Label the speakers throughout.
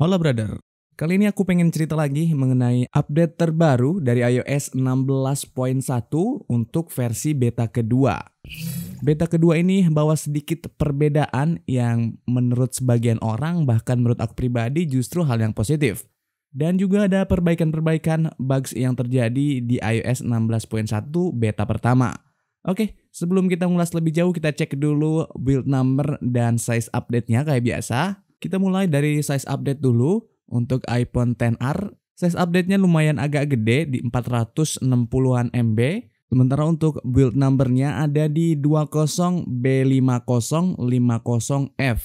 Speaker 1: Halo brother, kali ini aku pengen cerita lagi mengenai update terbaru dari iOS 16.1 untuk versi beta kedua. Beta kedua ini bawa sedikit perbedaan yang menurut sebagian orang, bahkan menurut aku pribadi justru hal yang positif. Dan juga ada perbaikan-perbaikan bugs yang terjadi di iOS 16.1 beta pertama. Oke, sebelum kita ngulas lebih jauh, kita cek dulu build number dan size update-nya kayak biasa. Kita mulai dari size update dulu. Untuk iPhone XR, size update-nya lumayan agak gede di 460-an MB. Sementara untuk build number-nya ada di 20B5050F.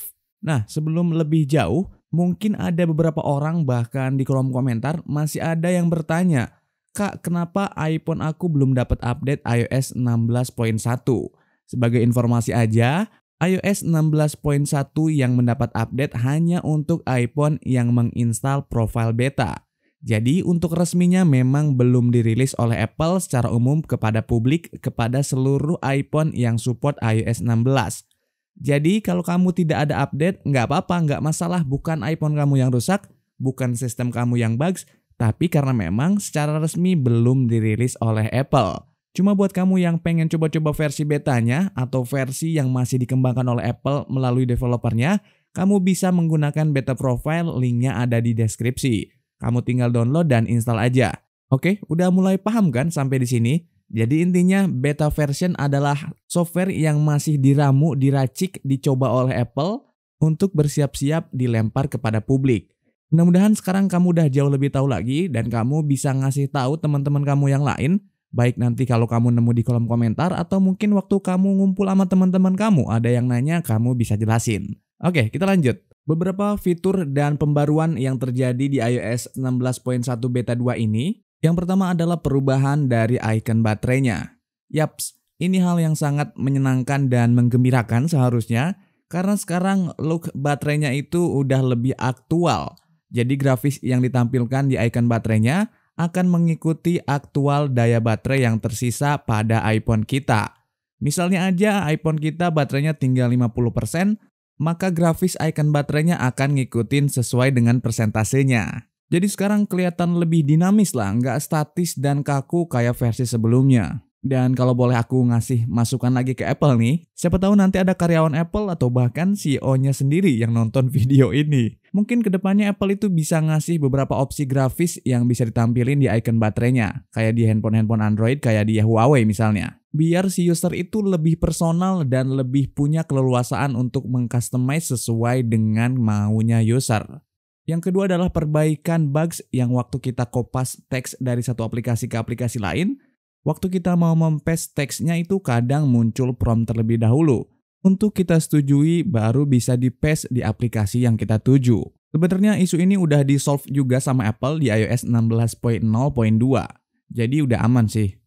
Speaker 1: Nah, sebelum lebih jauh, mungkin ada beberapa orang bahkan di kolom komentar masih ada yang bertanya, "Kak, kenapa iPhone aku belum dapat update iOS 16.1? Sebagai informasi aja, iOS 16.1 yang mendapat update hanya untuk iPhone yang menginstal profile beta. Jadi untuk resminya memang belum dirilis oleh Apple secara umum kepada publik kepada seluruh iPhone yang support iOS 16. Jadi kalau kamu tidak ada update, nggak apa-apa, nggak masalah, bukan iPhone kamu yang rusak, bukan sistem kamu yang bugs, tapi karena memang secara resmi belum dirilis oleh Apple. Cuma buat kamu yang pengen coba-coba versi betanya atau versi yang masih dikembangkan oleh Apple melalui developernya, kamu bisa menggunakan beta profile, linknya ada di deskripsi. Kamu tinggal download dan install aja. Oke, udah mulai paham kan sampai di sini? Jadi intinya beta version adalah software yang masih diramu, diracik, dicoba oleh Apple untuk bersiap-siap dilempar kepada publik. Mudah-mudahan sekarang kamu udah jauh lebih tahu lagi dan kamu bisa ngasih tahu teman-teman kamu yang lain. Baik nanti kalau kamu nemu di kolom komentar atau mungkin waktu kamu ngumpul sama teman-teman kamu ada yang nanya, kamu bisa jelasin. Oke, kita lanjut. Beberapa fitur dan pembaruan yang terjadi di iOS 16.1 beta 2 ini. Yang pertama adalah perubahan dari icon baterainya. Yaps, ini hal yang sangat menyenangkan dan menggembirakan seharusnya karena sekarang look baterainya itu udah lebih aktual. Jadi grafis yang ditampilkan di icon baterainya akan mengikuti aktual daya baterai yang tersisa pada iPhone kita. Misalnya aja iPhone kita baterainya tinggal 50%, maka grafis icon baterainya akan ngikutin sesuai dengan persentasenya. Jadi sekarang kelihatan lebih dinamis lah, nggak statis dan kaku kayak versi sebelumnya. Dan kalau boleh aku ngasih masukan lagi ke Apple nih, siapa tahu nanti ada karyawan Apple atau bahkan CEO-nya sendiri yang nonton video ini. Mungkin kedepannya Apple itu bisa ngasih beberapa opsi grafis yang bisa ditampilin di icon baterainya, kayak di handphone-handphone Android, kayak di Huawei misalnya. Biar si user itu lebih personal dan lebih punya keleluasaan untuk mengcustomize sesuai dengan maunya user. Yang kedua adalah perbaikan bugs yang waktu kita kopas teks dari satu aplikasi ke aplikasi lain, waktu kita mau mem-paste teksnya itu kadang muncul prompt terlebih dahulu. Untuk kita setujui baru bisa di-paste di aplikasi yang kita tuju. Sebenarnya isu ini udah di-solve juga sama Apple di iOS 16.0.2. Jadi udah aman sih.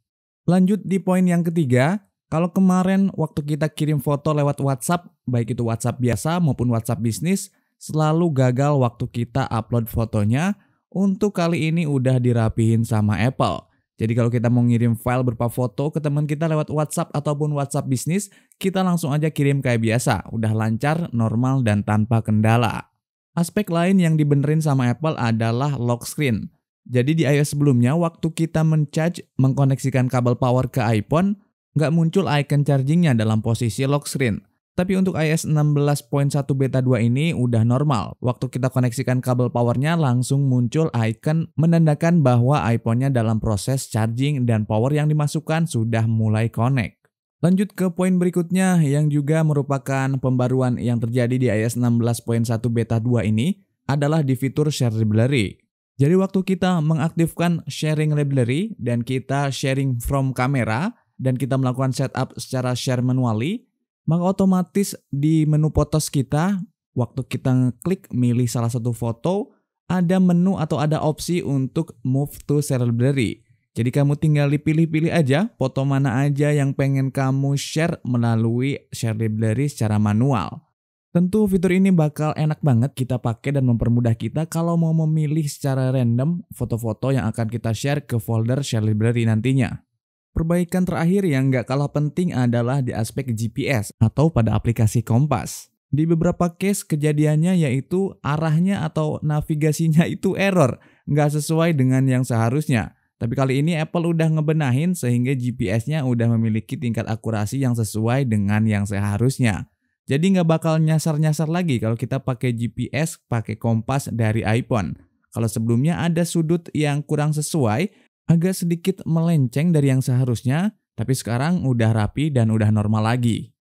Speaker 1: Lanjut di poin yang ketiga, kalau kemarin waktu kita kirim foto lewat WhatsApp, baik itu WhatsApp biasa maupun WhatsApp bisnis, selalu gagal waktu kita upload fotonya, untuk kali ini udah dirapihin sama Apple. Jadi kalau kita mau ngirim file berupa foto ke teman kita lewat WhatsApp ataupun WhatsApp bisnis, kita langsung aja kirim kayak biasa, udah lancar, normal, dan tanpa kendala. Aspek lain yang dibenerin sama Apple adalah lock screen. Jadi di iOS sebelumnya, waktu kita men-charge, mengkoneksikan kabel power ke iPhone, nggak muncul icon chargingnya dalam posisi lock screen. Tapi untuk iOS 16.1 beta 2 ini udah normal. Waktu kita koneksikan kabel powernya langsung muncul icon menandakan bahwa iPhone-nya dalam proses charging dan power yang dimasukkan sudah mulai connect. Lanjut ke poin berikutnya yang juga merupakan pembaruan yang terjadi di iOS 16.1 beta 2 ini adalah di fitur Share Library. Jadi waktu kita mengaktifkan sharing library dan kita sharing from kamera dan kita melakukan setup secara share manually, maka otomatis di menu photos kita, waktu kita klik milih salah satu foto, ada menu atau ada opsi untuk move to share library. Jadi kamu tinggal dipilih-pilih aja foto mana aja yang pengen kamu share melalui share library secara manual. Tentu fitur ini bakal enak banget kita pakai dan mempermudah kita kalau mau memilih secara random foto-foto yang akan kita share ke folder share library nantinya. Perbaikan terakhir yang nggak kalah penting adalah di aspek GPS atau pada aplikasi Kompas. Di beberapa case kejadiannya yaitu arahnya atau navigasinya itu error, nggak sesuai dengan yang seharusnya. Tapi kali ini Apple udah ngebenahin sehingga GPS-nya udah memiliki tingkat akurasi yang sesuai dengan yang seharusnya. Jadi nggak bakal nyasar-nyasar lagi kalau kita pakai GPS, pakai kompas dari iPhone. Kalau sebelumnya ada sudut yang kurang sesuai, agak sedikit melenceng dari yang seharusnya, tapi sekarang udah rapi dan udah normal lagi.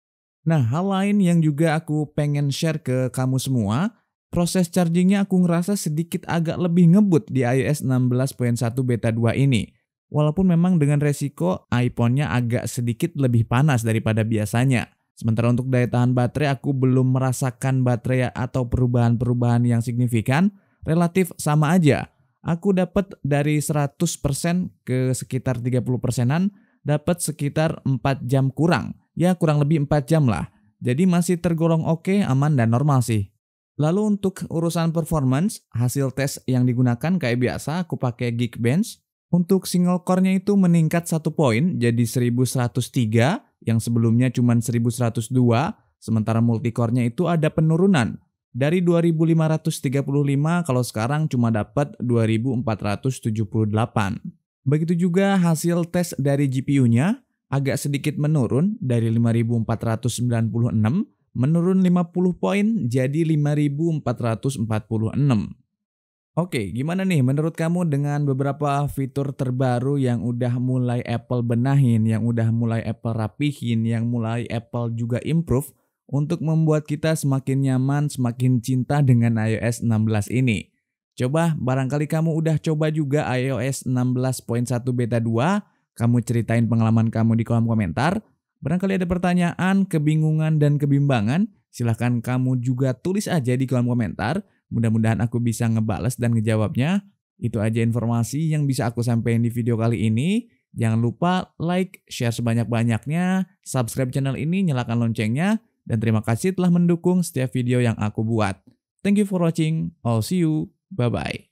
Speaker 1: Nah, hal lain yang juga aku pengen share ke kamu semua, proses chargingnya aku ngerasa sedikit agak lebih ngebut di iOS 16.1 beta 2 ini. Walaupun memang dengan resiko iPhone-nya agak sedikit lebih panas daripada biasanya. Sementara untuk daya tahan baterai aku belum merasakan baterai atau perubahan-perubahan yang signifikan, relatif sama aja. Aku dapat dari 100% ke sekitar 30%-an, dapat sekitar 4 jam kurang. Ya kurang lebih 4 jam lah. Jadi masih tergolong oke, aman dan normal sih. Lalu untuk urusan performance, hasil tes yang digunakan kayak biasa aku pakai Geekbench. Untuk single core-nya itu meningkat 1 poin jadi 1103 yang sebelumnya cuma 1102. Sementara multicore-nya itu ada penurunan. Dari 2535 kalau sekarang cuma dapat 2478. Begitu juga hasil tes dari GPU-nya agak sedikit menurun dari 5496 menurun 50 poin jadi 5446. Oke, gimana nih menurut kamu dengan beberapa fitur terbaru yang udah mulai Apple benahin, yang udah mulai Apple rapihin, yang mulai Apple juga improve untuk membuat kita semakin nyaman, semakin cinta dengan iOS 16 ini? Coba barangkali kamu udah coba juga iOS 16.1 beta 2, kamu ceritain pengalaman kamu di kolom komentar. Barangkali ada pertanyaan, kebingungan, dan kebimbangan, silahkan kamu juga tulis aja di kolom komentar. Mudah-mudahan aku bisa ngebales dan ngejawabnya. Itu aja informasi yang bisa aku sampaikan di video kali ini. Jangan lupa like, share sebanyak-banyaknya, subscribe channel ini, nyalakan loncengnya, dan terima kasih telah mendukung setiap video yang aku buat. Thank you for watching. I'll see you. Bye-bye.